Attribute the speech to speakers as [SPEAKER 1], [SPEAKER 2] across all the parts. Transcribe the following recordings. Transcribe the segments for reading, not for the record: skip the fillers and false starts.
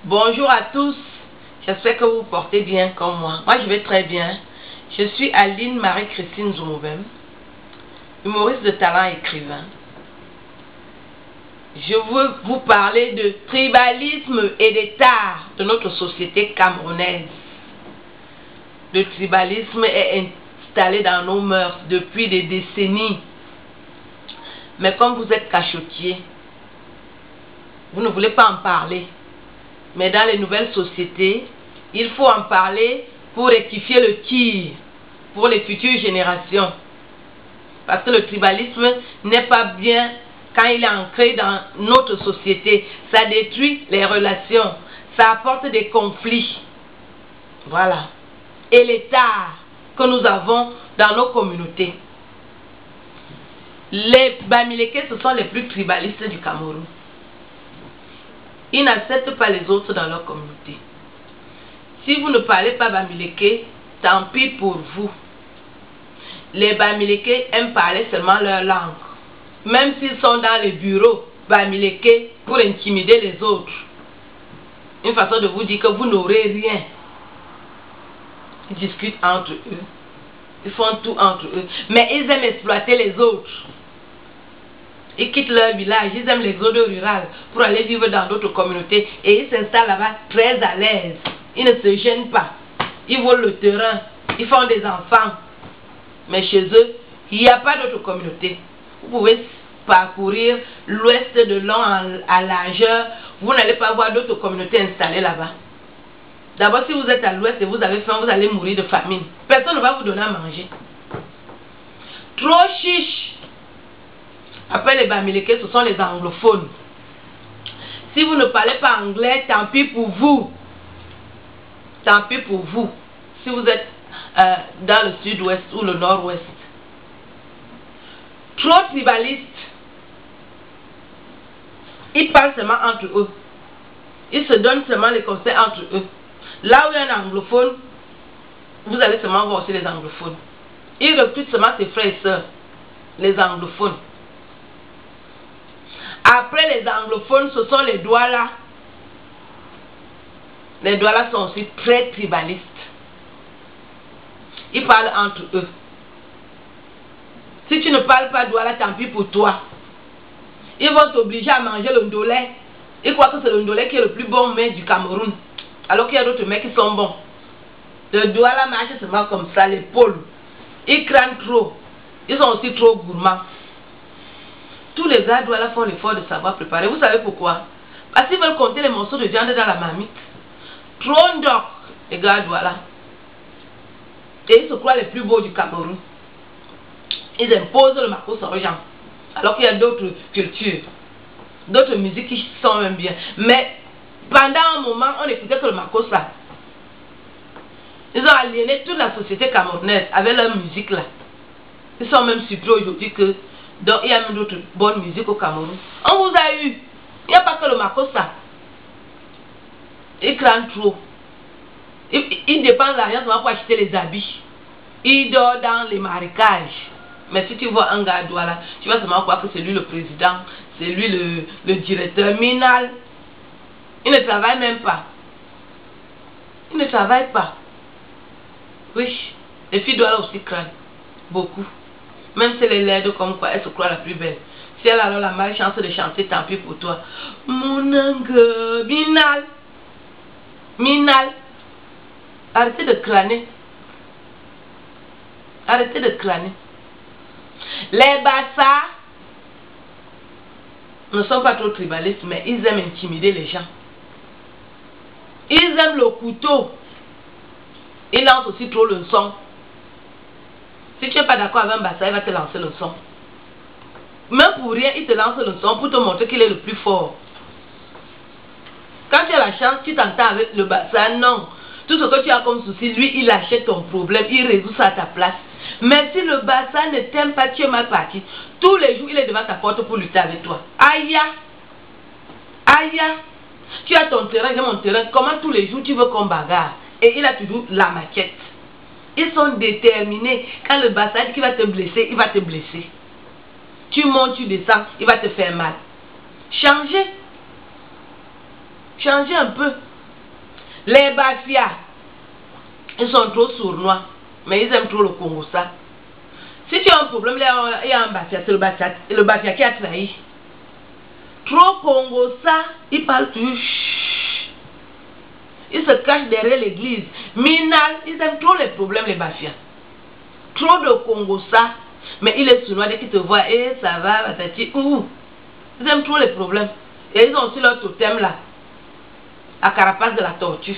[SPEAKER 1] Bonjour à tous, j'espère que vous vous portez bien comme moi. Moi je vais très bien. Je suis Aline Marie-Christine Zoumoubem, humoriste de talent et écrivain. Je veux vous parler de tribalisme et d'état de notre société camerounaise. Le tribalisme est installé dans nos mœurs depuis des décennies. Mais comme vous êtes cachotiers, vous ne voulez pas en parler. Mais dans les nouvelles sociétés, il faut en parler pour rectifier le tir pour les futures générations. Parce que le tribalisme n'est pas bien quand il est ancré dans notre société. Ça détruit les relations, ça apporte des conflits. Voilà. Et l'état que nous avons dans nos communautés. Les Bamileke, ce sont les plus tribalistes du Cameroun. Ils n'acceptent pas les autres dans leur communauté. Si vous ne parlez pas Bamileke, tant pis pour vous. Les Bamileke aiment parler seulement leur langue. Même s'ils sont dans les bureaux Bamileke pour intimider les autres. Une façon de vous dire que vous n'aurez rien. Ils discutent entre eux. Ils font tout entre eux. Mais ils aiment exploiter les autres. Ils quittent leur village, ils aiment l'exode rural pour aller vivre dans d'autres communautés et ils s'installent là-bas très à l'aise. Ils ne se gênent pas. Ils volent le terrain, ils font des enfants. Mais chez eux, il n'y a pas d'autres communautés. Vous pouvez parcourir l'ouest de long à largeur, vous n'allez pas voir d'autres communautés installées là-bas. D'abord, si vous êtes à l'ouest et vous avez faim, vous allez mourir de famine. Personne ne va vous donner à manger. Trop chiche. Après les Bamileke, ce sont les anglophones. Si vous ne parlez pas anglais, tant pis pour vous. Tant pis pour vous. Si vous êtes dans le sud-ouest ou le nord-ouest. Trop tribalistes. Ils parlent seulement entre eux. Ils se donnent seulement les conseils entre eux. Là où il y a un anglophone, vous allez seulement voir aussi les anglophones. Ils recrutent seulement ses frères et sœurs, les anglophones. Après les anglophones, ce sont les Douala. Les Douala sont aussi très tribalistes. Ils parlent entre eux. Si tu ne parles pas Douala, tant pis pour toi. Ils vont t'obliger à manger le ndolé. Ils croient que c'est le ndolé qui est le plus bon mets du Cameroun. Alors qu'il y a d'autres mecs qui sont bons. Le Douala marche seulement comme ça, l'épaule. Ils craignent trop. Ils sont aussi trop gourmands. Tous les gars Douala font l'effort de savoir préparer. Vous savez pourquoi? Parce qu'ils veulent compter les morceaux de viande dans la marmite. Trop d'or, les gars Douala. Et ils se croient les plus beaux du Cameroun. Ils imposent le Marcos aux gens. Alors qu'il y a d'autres cultures. D'autres musiques qui sont même bien. Mais pendant un moment, on n'écoutait que le Marcos là. Ils ont aliéné toute la société camerounaise avec leur musique là. Ils sont même surpris aujourd'hui que donc il y a même d'autres bonnes musiques au Cameroun. On vous a eu. Il n'y a pas que le Marcos là. Ils craignent trop. Ils dépensent l'argent seulement pour acheter les habits. Ils dorment dans les marécages. Mais si tu vois un gars Douala, tu vas seulement croire que c'est lui le président, c'est lui le directeur minal. Il ne travaille même pas. Il ne travaille pas. Oui, les filles Douala aussi craignent. Beaucoup. Même si elle est laide comme quoi, elle se croit la plus belle. Si elle a alors la malchance de chanter, tant pis pour toi. Mon ange, minal. Minal. Arrêtez de crâner. Arrêtez de crâner. Les Bassa ne sont pas trop tribalistes, mais ils aiment intimider les gens. Ils aiment le couteau. Ils lancent aussi trop le son. Si tu n'es pas d'accord avec un Bassa, il va te lancer le son. Même pour rien, il te lance le son pour te montrer qu'il est le plus fort. Quand tu as la chance, tu t'entends avec le Bassa, non. Tout ce que tu as comme souci, lui, il achète ton problème, il résout ça à ta place. Mais si le Bassa ne t'aime pas, tu es mal parti. Tous les jours, il est devant ta porte pour lutter avec toi. Aïe! Aïe! Tu as ton terrain, j'ai mon terrain. Comment tous les jours tu veux qu'on bagarre? Et il a toujours la maquette. Ils sont déterminés. Quand le Bassa dit qu'il va te blesser, il va te blesser. Tu montes, tu descends, il va te faire mal. Changez. Changez un peu. Les Bafia, ils sont trop sournois, mais ils aiment trop le Congo ça. Si tu as un problème, il y a un Bafia, c'est le Bafia qui a trahi. Trop Congo ça, il parle toujours. Ils se cachent derrière l'église. Minal, ils aiment trop les problèmes, les Bafia. Trop de Congo ça, mais il est sournois dès qu'il te voit, et ça va, patati, ouh. Ils aiment trop les problèmes. Et ils ont aussi leur totem là. La carapace de la tortue.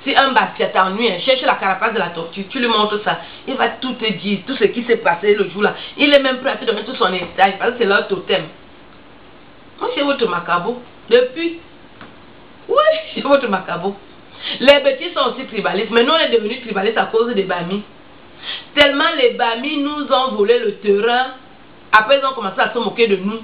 [SPEAKER 1] Si un Bafia t'ennuie, cherche la carapace de la tortue, tu lui montres ça, il va tout te dire, tout ce qui s'est passé le jour là. Il est même prêt à te donner tout son héritage parce que c'est leur totem. Moi, c'est votre macabo. Depuis. Oui, c'est votre macabo. Les petits sont aussi tribalistes, mais nous on est devenus tribalistes à cause des Bamis. Tellement les Bamis nous ont volé le terrain, après ils ont commencé à se moquer de nous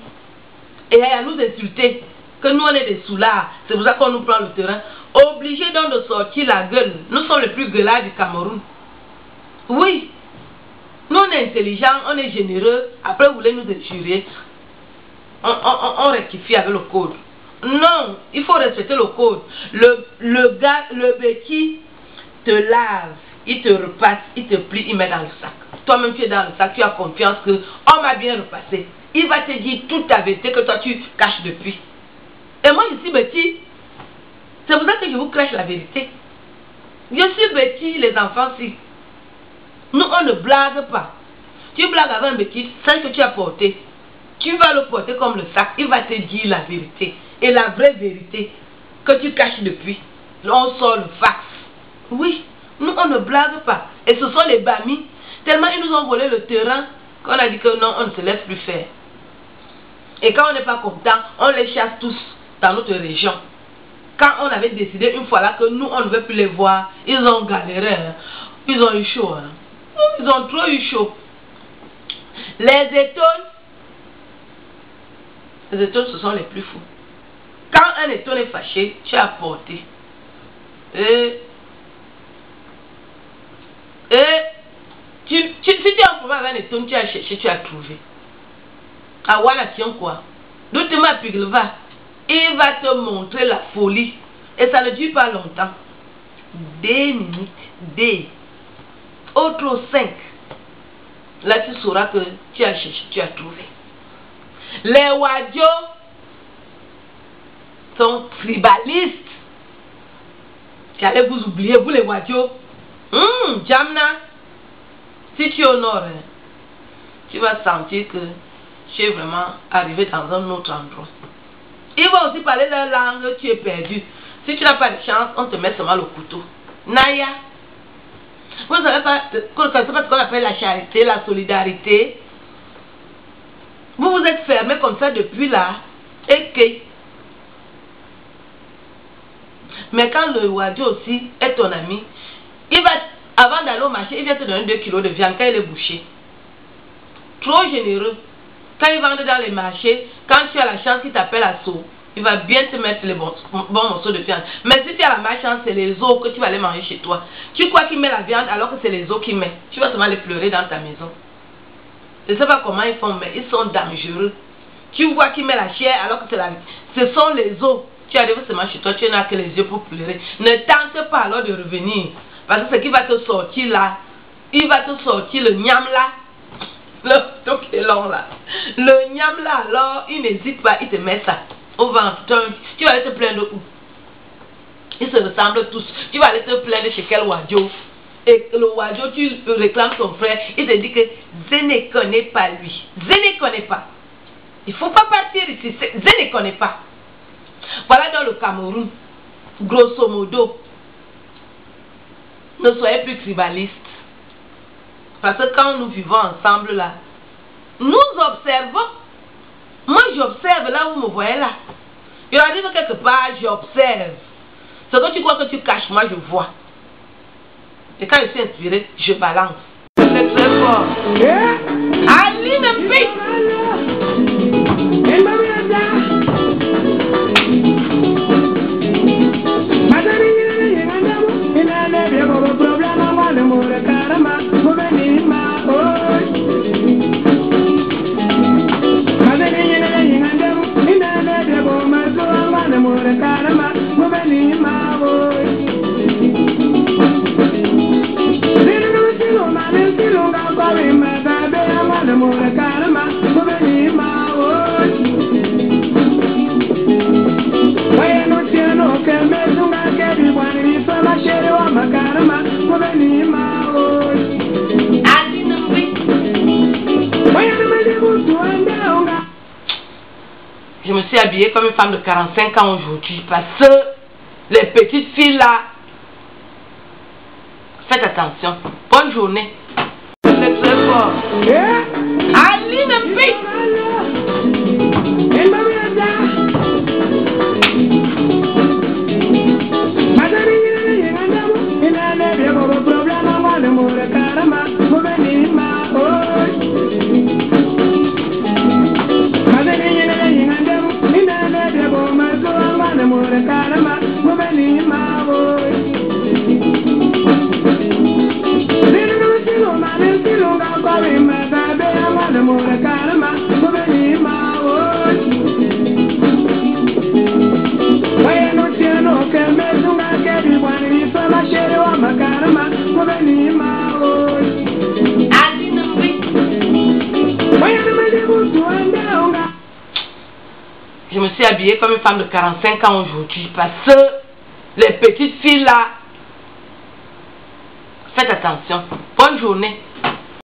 [SPEAKER 1] et à nous insulter. Que nous on est des soulards, c'est pour ça qu'on nous prend le terrain. Obligés donc de sortir la gueule. Nous sommes les plus gueulards du Cameroun. Oui. Nous on est intelligents, on est généreux. Après vous voulez nous injurier. On rectifie avec le code. Non, il faut respecter le code. Le gars, le petit te lave, il te repasse, il te plie, il met dans le sac. Toi-même tu es dans le sac, tu as confiance que on m'a bien repassé. Il va te dire toute ta vérité que toi tu caches depuis. Et moi je suis petit. C'est pour ça que je vous cache la vérité. Je suis petit, les enfants, si. Nous, on ne blague pas. Tu blagues avec un petit, sache que tu as porté. Tu vas le porter comme le sac. Il va te dire la vérité. Et la vraie vérité que tu caches depuis. On sort le fax. Oui, nous, on ne blague pas. Et ce sont les Bamis. Tellement ils nous ont volé le terrain qu'on a dit que non, on ne se laisse plus faire. Et quand on n'est pas content, on les chasse tous dans notre région. Quand on avait décidé une fois là que nous, on ne veut plus les voir, ils ont galéré. Hein. Ils ont eu chaud. Hein. Ils ont trop eu chaud. Les étoiles, ce sont les plus fous. Quand un étoile est fâché, tu as apporté. Et si tu as un problème avec un étoile, tu as cherché, tu as trouvé. Ah voilà, tiens quoi. D'où tu m'as pu le va. Il va te montrer la folie. Et ça ne dure pas longtemps. 2 minutes. 2. Autre 5. Là, tu sauras que tu as cherché, tu as trouvé. Les Wadjo sont tribalistes. J'allais vous oublier, vous les Wadjo. Jamna. Si tu es au nord, tu vas sentir que tu es vraiment arrivé dans un autre endroit. Ils vont aussi parler leur langue, tu es perdu. Si tu n'as pas de chance, on te met seulement le couteau. Naya. Vous ne savez pas ce qu'on appelle la charité, la solidarité. Vous vous êtes fermé comme ça depuis là. Et que. Mais quand le Wadjo aussi est ton ami, il va, avant d'aller au marché, il vient te donner 2 kilos de viande quand il est bouché. Trop généreux. Quand il vendent dans les marchés, quand tu as la chance qu'il t'appelle à saut, il va bien te mettre les bons morceaux de viande. Mais si tu as la malchance, c'est les os que tu vas aller manger chez toi. Tu crois qu'il met la viande alors que c'est les os qu'il met. Tu vas seulement les pleurer dans ta maison. Je ne sais pas comment ils font, mais ils sont dangereux. Tu vois qu'il met la chair alors que c'est la... Ce sont les os. Tu arrives seulement chez toi, tu n'as que les yeux pour pleurer. Ne tente pas alors de revenir. Parce que ce qui va te sortir là, il va te sortir le niam là. Le truc est long là. Le niam là, alors, il n'hésite pas, il te met ça au ventre. Tu vas aller te plaindre où? Ils se ressemblent tous. Tu vas aller te plaindre chez quel Wadjo? Et le Wadjo, tu réclames ton frère, il te dit que je ne connais pas lui. Je ne connais pas. Il ne faut pas partir ici. Je ne connais pas. Voilà dans le Cameroun, grosso modo. Ne soyez plus tribalistes. Parce que quand nous vivons ensemble là, nous observons. Moi j'observe là où vous me voyez là. Il arrive quelque part, j'observe. Ce que tu crois que tu caches, moi je vois. Et quand je suis inspiré, je balance. C'est très fort. Allez, même fille.
[SPEAKER 2] Karama,
[SPEAKER 1] suis habillée comme une femme de 45 ans aujourd'hui parce que les petites filles là, faites attention. Bonne journée. C'est très fort. Aline Pic. Je me suis habillée comme une femme de 45 ans aujourd'hui parce que les petites filles là, faites attention. Bonne journée.